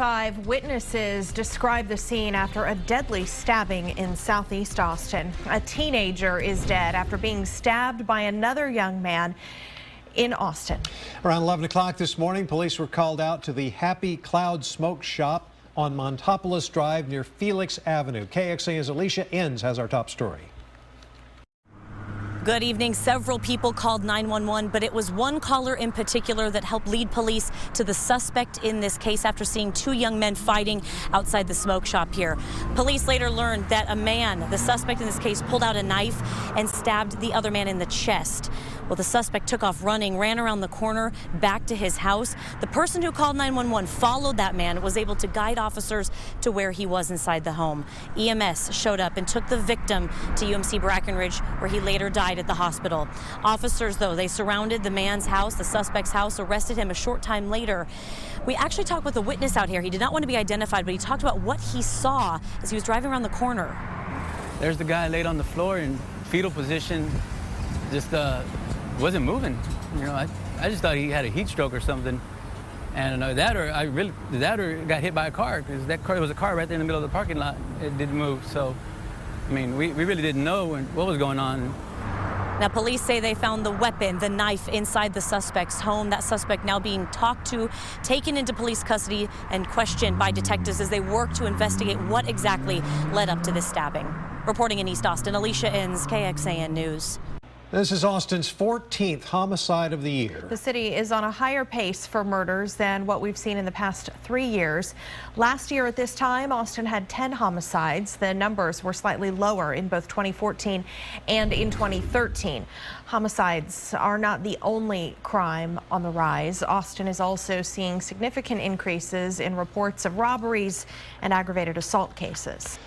95 witnesses describe the scene after a deadly stabbing in southeast Austin. A teenager is dead after being stabbed by another young man in Austin. Around 11 o'clock this morning, police were called out to the Happy Cloud Smoke Shop on Montopolis Drive near Felix Avenue. KXAN's Alicia Enns has our top story. Good evening. Several people called 911, but it was one caller in particular that helped lead police to the suspect in this case after seeing two young men fighting outside the smoke shop here. Police later learned that a man, the suspect in this case, pulled out a knife and stabbed the other man in the chest. Well, the suspect took off running, ran around the corner back to his house. The person who called 911 followed that man and was able to guide officers to where he was inside the home. EMS showed up and took the victim to UMC Brackenridge, where he later died at the hospital. Officers, though, they surrounded the man's house, the suspect's house, arrested him a short time later. We actually talked with a witness out here. He did not want to be identified, but he talked about what he saw as he was driving around the corner. There's the guy laid on the floor in fetal position, just wasn't moving. You know, I just thought he had a heat stroke or something. And that or got hit by a car, because there was a car right there in the middle of the parking lot. It didn't move. So, I mean, we really didn't know what was going on. Now, police say they found the weapon, the knife, inside the suspect's home. That suspect now being talked to, taken into police custody, and questioned by detectives as they work to investigate what exactly led up to this stabbing. Reporting in East Austin, Alicia Enns, KXAN News. This is Austin's 14th homicide of the year. The city is on a higher pace for murders than what we've seen in the past 3 years. Last year at this time, Austin had 10 homicides. The numbers were slightly lower in both 2014 and in 2013. Homicides are not the only crime on the rise. Austin is also seeing significant increases in reports of robberies and aggravated assault cases.